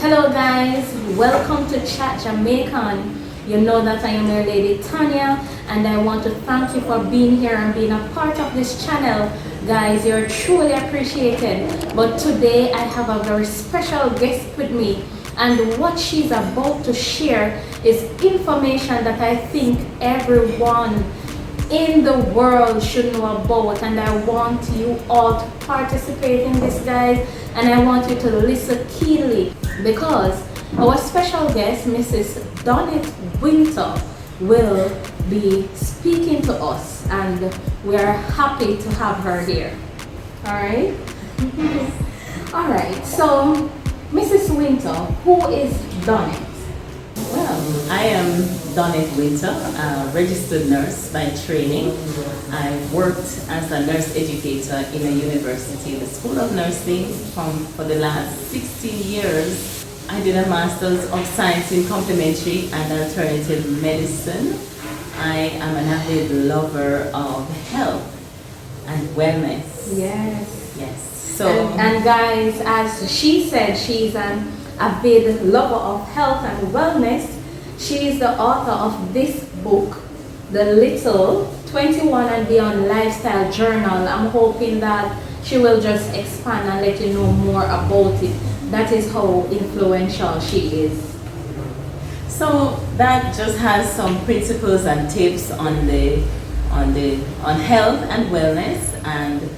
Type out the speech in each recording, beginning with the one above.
Hello guys, welcome to Chat Jamaican. You know that I am your lady Tania, and I want to thank you for being here and being a part of this channel. Guys, you're truly appreciated. But today I have a very special guest with me, and what she's about to share is information that I think everyone in the world should know about, and I want you all to participate in this, guys, and I want you to listen keenly, because our special guest, Mrs. Donnet Winter, will be speaking to us, and we are happy to have her here. All right. All right, so Mrs. Winter, who is Donnet? Well, I am Donnet Winter, a registered nurse by training. I worked as a nurse educator in a university, the School of Nursing, for the last 16 years. I did a Master's of Science in Complementary and Alternative Medicine. I am an avid lover of health and wellness. Yes. Yes. So, and guys, as she said, she's an avid lover of health and wellness. She is the author of this book, The Little 21 and Beyond Lifestyle Journal. I'm hoping that she will just expand and let you know more about it. That is how influential she is. So that just has some principles and tips on health and wellness, and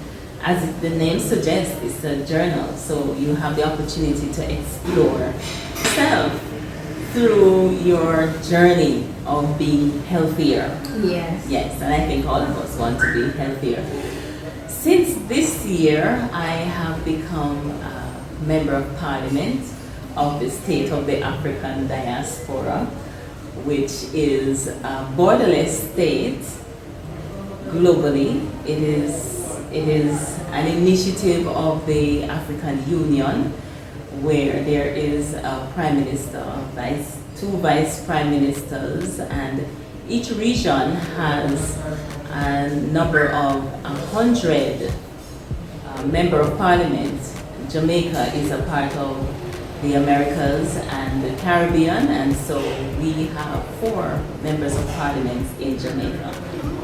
as the name suggests, it's a journal, so you have the opportunity to explore yourself through your journey of being healthier. Yes. Yes, and I think all of us want to be healthier. Since this year, I have become a Member of Parliament of the State of the African Diaspora, which is a borderless state globally. It is an initiative of the African Union, where there is a Prime Minister, two Vice Prime Ministers, and each region has a number of 100 Member of Parliament. Jamaica is a part of the Americas and the Caribbean, and so we have 4 Members of Parliament in Jamaica.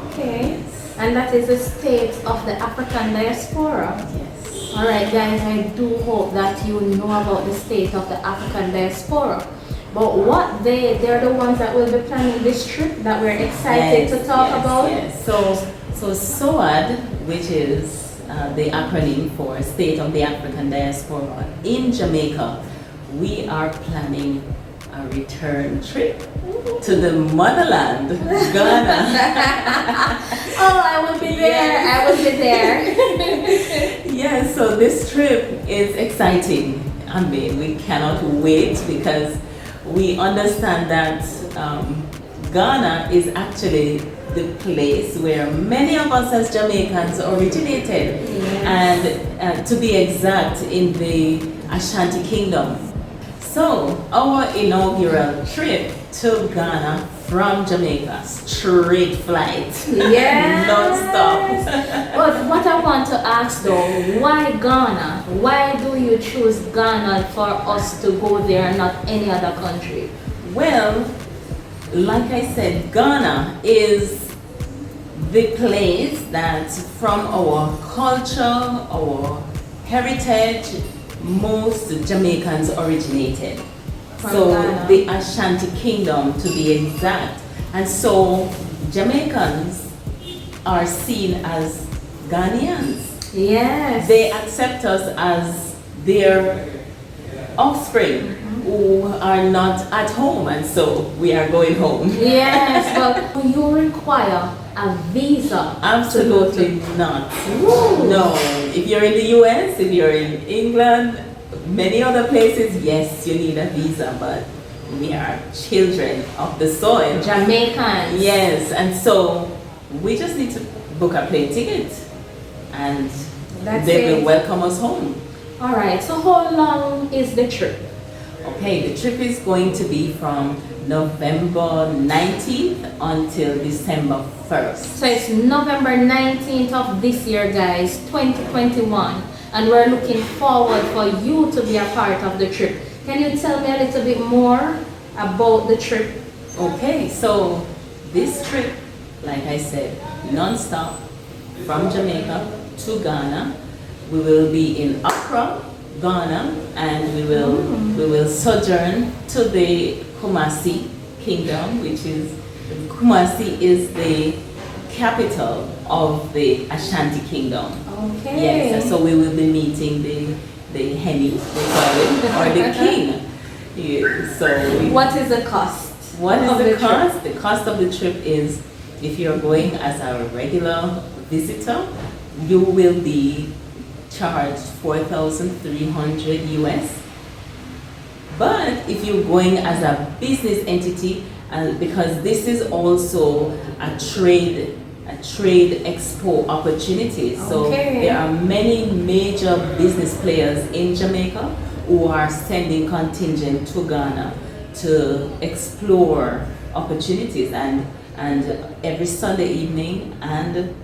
Okay. Yes. And that is the State of the African Diaspora. Yes. All right, guys, I do hope that you know about the State of the African Diaspora. But they're the ones that will be planning this trip that we're excited to talk about. Yes. So SOAD, which is the acronym for State of the African Diaspora in Jamaica, we are planning a return trip to the motherland, Ghana. Oh, I will be there. Yes. I will be there. Yes, so this trip is exciting. I mean, we cannot wait, because we understand that Ghana is actually the place where many of us as Jamaicans originated. Yes. And to be exact, in the Ashanti Kingdom. So our inaugural trip to Ghana from Jamaica, straight flight. Yeah. Non-stop. But what I want to ask though, why Ghana? Why do you choose Ghana for us to go there and not any other country? Well, like I said, Ghana is the place that, from our culture, our heritage, most Jamaicans originated. So Ghana. the Ashanti Kingdom, to be exact. And so Jamaicans are seen as Ghanaians. Yes. They accept us as their offspring who are not at home, and so we are going home. Yes, but you require a visa. Absolutely not. Ooh. No. If you're in the US, if you're in England, many other places, yes, you need a visa, but we are children of the soil. Jamaicans. Yes, and so we just need to book a plane ticket, and they will welcome us home. All right, so how long is the trip? Okay, the trip is going to be from November 19th until December 1st. So it's November 19th of this year, guys, 2021. And we're looking forward for you to be a part of the trip. Can you tell me a little bit more about the trip? Okay, so this trip, like I said, non-stop from Jamaica to Ghana. We will be in Accra, Ghana, and we will sojourn to the Kumasi Kingdom, which is Kumasi is the capital of the Ashanti Kingdom. Okay. Yes, so we will be meeting the Henny, they call it, or the king. Yeah, so What is the cost? what is of the the cost? The cost of the trip is, if you're going as a regular visitor, you will be charged 4,300 US. But if you're going as a business entity, because this is also a trade expo opportunity, so Okay. there are many major business players in Jamaica who are sending contingent to Ghana to explore opportunities, and every Sunday evening and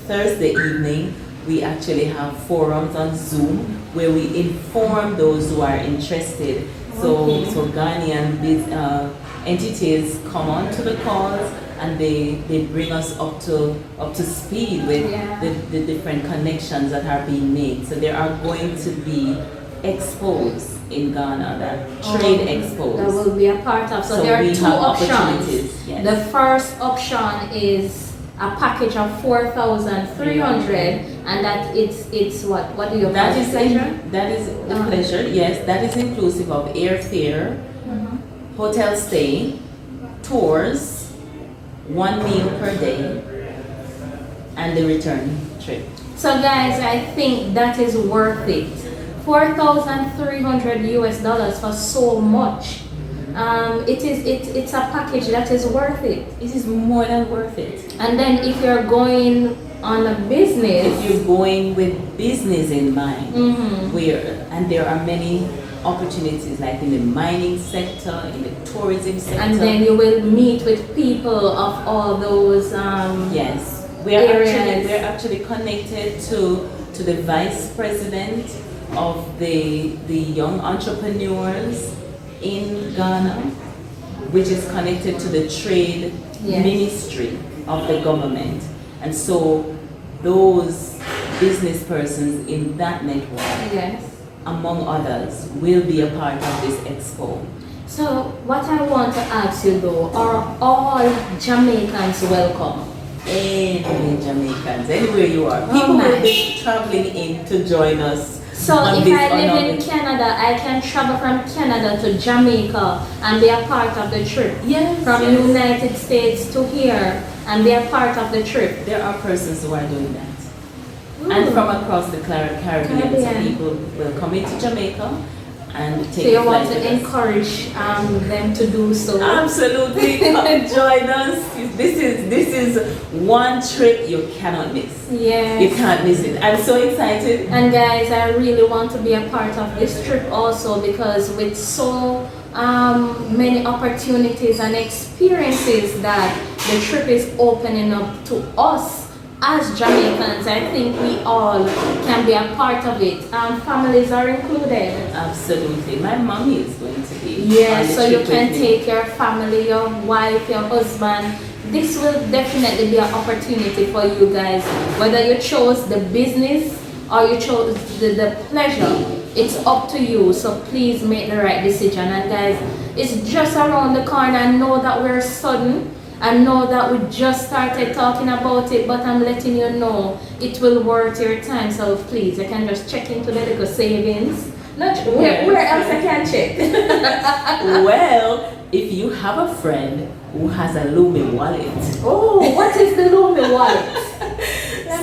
Thursday evening we actually have forums on Zoom where we inform those who are interested. Okay. So Ghanaian entities come on to the calls, and they bring us up to speed with Yeah. the different connections that are being made. So there are going to be expos in Ghana, that trade expos. That will be a part of. So, So there are we two have options. opportunities, yes. The first option is a package of 4,300, and that it's what? What do you call That it? is Pleasure? that is the pleasure. Yes, that is inclusive of airfare, hotel stay, tours, 1 meal per day, and the return trip. So guys, I think that is worth it. 4,300 US dollars for so much. It's a package that is worth it. It is more than worth it. And then if you're going on a business, If you're going with business in mind, and there are many opportunities, like in the mining sector, in the tourism sector. and then you will meet with people of all those Yes, areas. we're actually connected to the vice president of the young entrepreneurs in Ghana, which is connected to the trade Yes. ministry of the government. And so those business persons in that network, Yes. among others, will be a part of this expo. So what I want to ask you though, are all Jamaicans welcome? Any Jamaicans, anywhere you are, people will be traveling in to join us. So on if this I live in honor. Canada, I can travel from Canada to Jamaica and be a part of the trip. Yes, From yes. United States to here and be a part of the trip. There are persons who are doing that. And from across the Caribbean, so Caribbean. people will come into Jamaica and So take you a want flight to with us. encourage them to do so. Absolutely, come join us. This is one trip you cannot miss. Yes. You can't miss it. I'm so excited. And guys, I really want to be a part of this trip also, because with so many opportunities and experiences that the trip is opening up to us as Jamaicans, I think we all can be a part of it. Families are included. Absolutely. My mommy is going to be on Yes, the so you trip can with me. take your family, your wife, your husband. This will definitely be an opportunity for you guys. Whether you chose the business or you chose the pleasure, it's up to you. So please make the right decision. And guys, it's just around the corner. I know that we're sudden. I know that we just started talking about it, but I'm letting you know it will worth your time. So please, you can just check into the little savings. Not where else I can check. Well, if you have a friend who has a Lumi wallet. Oh, what is the Lumi wallet?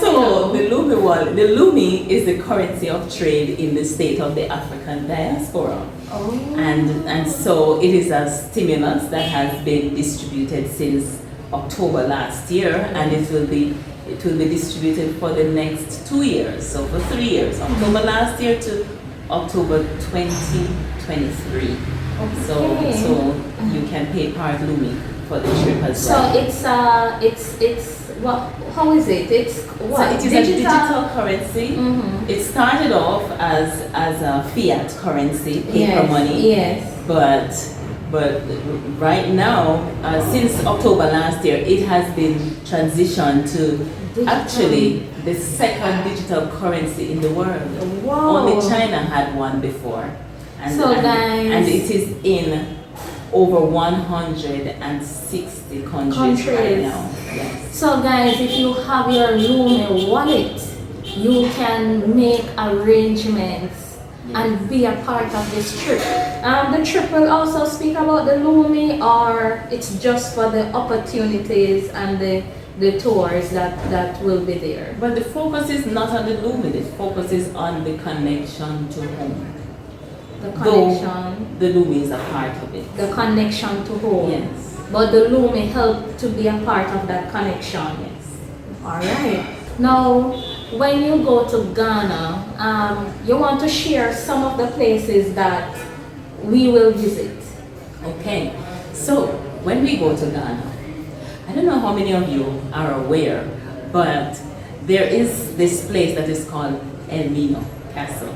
So the Lumi wallet, the Lumi is the currency of trade in the state of the African diaspora. Oh. And so it is a stimulus that has been distributed since October last year, and it will be distributed for the next 2 years, so for 3 years, October last year to October 2023. So you can pay part Lumi. for the trip as So well. it's what? How is it? It's what? So it is a digital currency. It started off as a fiat currency, paper money. Yes. But right now, since October last year, it has been transitioned to actually the second digital currency in the world. Wow. Only China had one before. And, So guys, and it is in over 160 countries right now. Yes. So guys, if you have your Lume wallet, you can make arrangements and be a part of this trip. The trip will also speak about the Lume, or it's just for the opportunities and the tours that will be there. But the focus is not on the Lume, the focus is on the connection to home. The connection. Though the Lume is a part of it. The connection to home. Yes. But the Lume help to be a part of that connection. Yes. Alright. Now, when you go to Ghana, you want to share some of the places that we will visit. Okay. So, when we go to Ghana, I don't know how many of you are aware, but there is this place that is called El Mino Castle.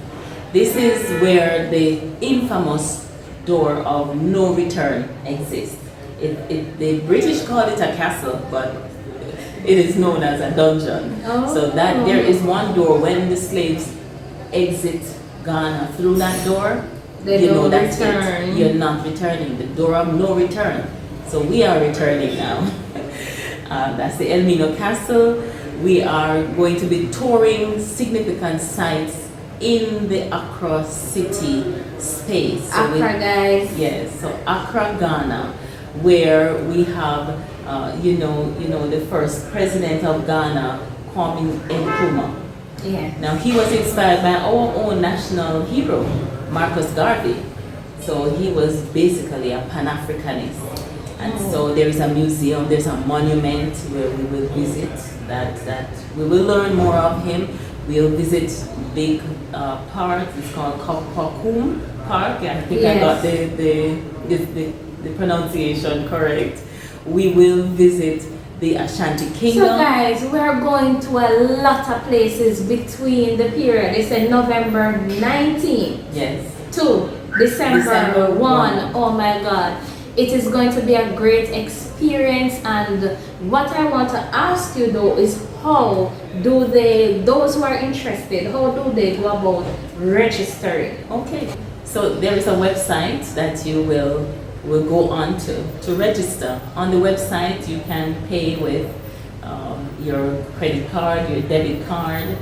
This is where the infamous door of no return exists. The British call it a castle, but it is known as a dungeon. Oh. So that there is one door when the slaves exit Ghana through that door, They you know don't that's return. it. You're not returning. The door of no return. So we are returning now. That's the El Mino Castle. We are going to be touring significant sites in the Accra city space. So Accra, guys. yes, so Accra, Ghana, where we have, the first president of Ghana, Kwame Nkrumah. Yeah. Now he was inspired by our own national hero, Marcus Garvey. So he was basically a Pan-Africanist. And so there is a museum, there's a monument where we will visit that we will learn more of him. We'll visit big park. It's called Kokum Park. I think I got the pronunciation correct. We will visit the Ashanti Kingdom. So guys, we are going to a lot of places between the period. It's November 19th Yes. to December 1. 1. Oh my God. It is going to be a great experience, and what I want to ask you though is how do those who are interested, how do they go about registering? Okay. So there is a website that you will go on to register. On the website you can pay with your credit card, your debit card,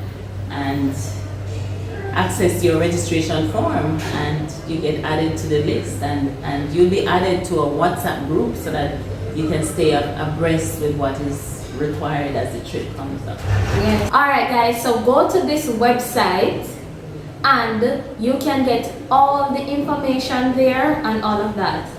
and access your registration form, and you get added to the list, and you'll be added to a WhatsApp group so that you can stay abreast with what is required as the trip comes up. Yeah. Alright guys, so go to this website and you can get all the information there and all of that.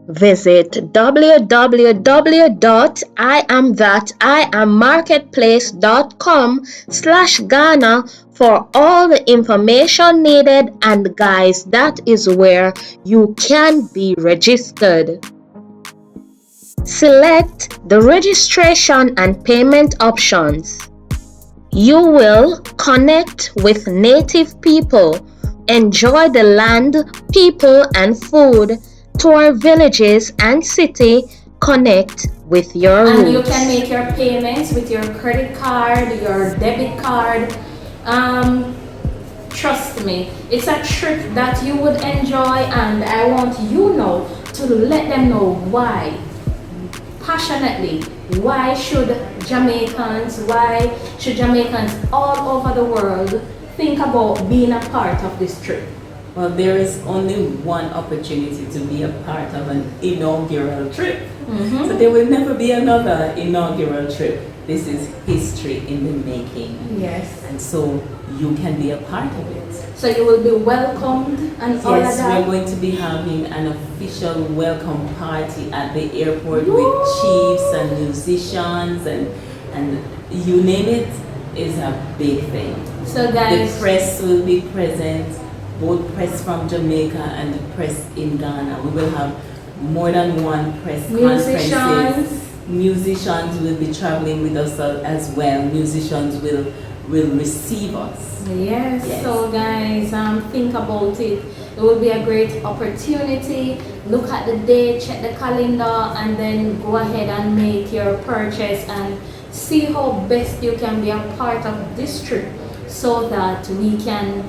Visit www.iamthatIammarketplace.com/Ghana for all the information needed, and guys, that is where you can be registered. Select the registration and payment options. You will connect with native people, enjoy the land, people, and food, tour villages and city, connect with your roots. And you can make your payments with your credit card, your debit card. Trust me, it's a trip that you would enjoy, and I want you now to let them know why. Passionately, why should Jamaicans all over the world think about being a part of this trip? Well, there is only one opportunity to be a part of an inaugural trip. So there will never be another inaugural trip. This is history in the making. Yes. And so you can be a part of it. So you will be welcomed and all of Yes, that? we're going to be having an official welcome party at the airport with chiefs and musicians and you name it, is a big thing. So guys, the press will be present, both press from Jamaica and the press in Ghana. We will have more than one press conferences. Musicians will be traveling with us as well. Musicians will receive us. Yes. So guys, think about it. It will be a great opportunity. Look at the date, check the calendar, and then go ahead and make your purchase and see how best you can be a part of this trip, so that we can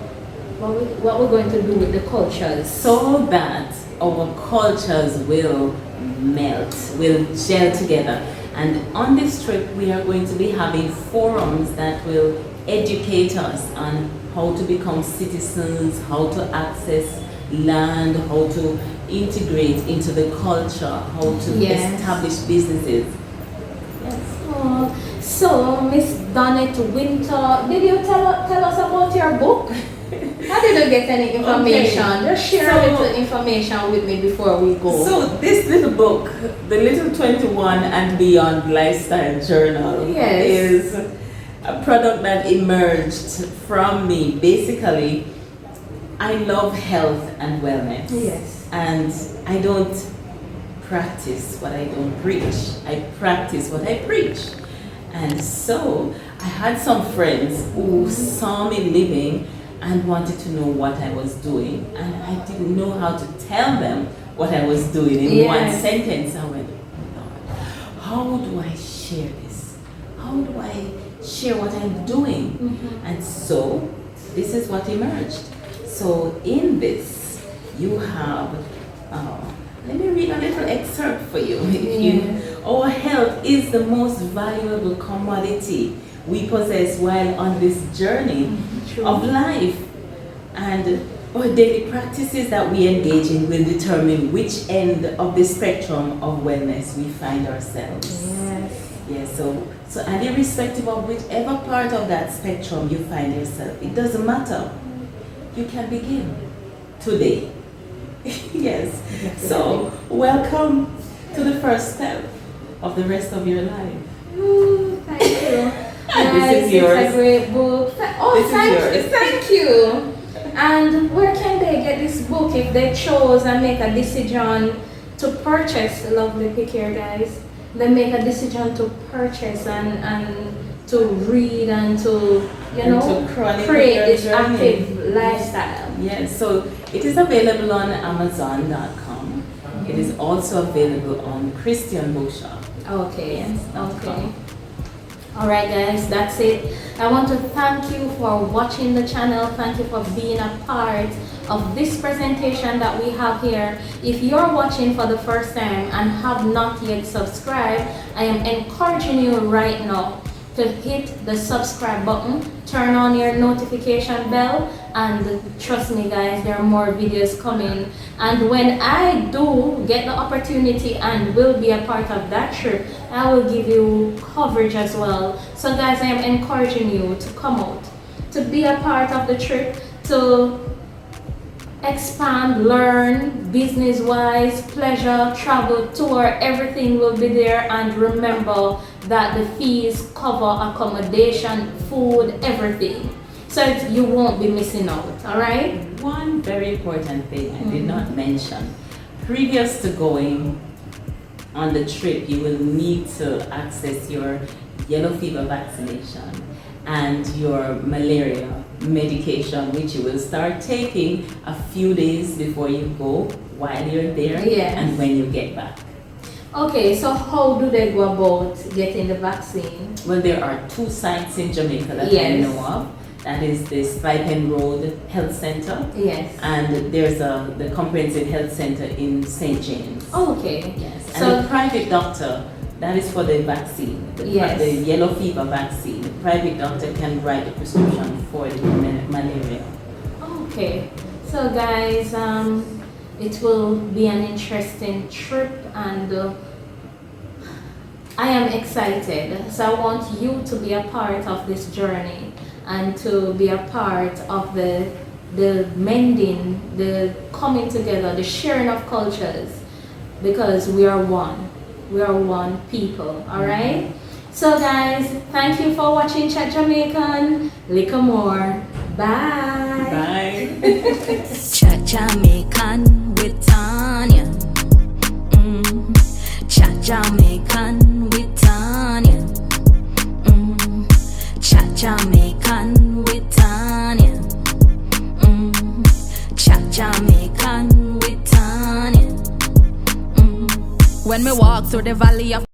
what we're going to do with the cultures, so that our cultures will melt, will gel together. And on this trip we are going to be having forums that will educate us on how to become citizens, how to access land, how to integrate into the culture, how to establish businesses. So Miss Donette Winter, did you tell us about your book? How did you get any information? Okay. Just share a little information with me before we go. So this little book, the Little 21 and Beyond Lifestyle Journal, is a product that emerged from me. Basically, I love health and wellness. Yes. And I don't practice what I don't preach. I practice what I preach. And so I had some friends who saw me living and wanted to know what I was doing. And I didn't know how to tell them what I was doing in one sentence. I went, Lord, how do I share this? How do I share what I'm doing? And so this is what emerged. So in this, you have, let me read a little excerpt for you. Our health is the most valuable commodity we possess while on this journey of life. And our daily practices that we engage in will determine which end of the spectrum of wellness we find ourselves. So and irrespective of whichever part of that spectrum you find yourself, it doesn't matter. You can begin today. So welcome to the first step of the rest of your life. Thank you. This is yours. It's a great book. Thank you. And where can they get this book if they chose and make a decision to purchase? Lovely pick here, guys. They make a decision to purchase and to read and to create this active lifestyle. Yes, so it is available on Amazon.com. It is also available on Christian Bookshop. Okay. Alright guys, that's it. I want to thank you for watching the channel. Thank you for being a part of this presentation that we have here. If you're watching for the first time and have not yet subscribed, I am encouraging you right now to hit the subscribe button, turn on your notification bell, and trust me guys, there are more videos coming. And when I do get the opportunity and will be a part of that trip, I will give you coverage as well. So guys, I am encouraging you to come out, to be a part of the trip, to expand, learn, business-wise, pleasure, travel, tour, everything will be there. And remember that the fees cover accommodation, food, everything. So you won't be missing out, all right? One very important thing I did not mention. Previous to going on the trip, you will need to access your yellow fever vaccination and your malaria medication, which you will start taking a few days before you go, while you're there, and when you get back. Okay, so how do they go about getting the vaccine? Well, there are 2 sites in Jamaica that I know of. That is the Stipend Road Health Center. And there's the Comprehensive Health Center in St. James. Okay. And the private doctor, that is for the vaccine, the yellow fever vaccine. The private doctor can write the prescription for the malaria. Okay. So guys, it will be an interesting trip, and I am excited. So I want you to be a part of this journey and to be a part of the mending, the coming together, the sharing of cultures, because we are one. We are one people, all right? So guys, thank you for watching Chat Jamaican. Little more. Bye. Bye. Chat Jamaican with Tania. When me walk through the valley of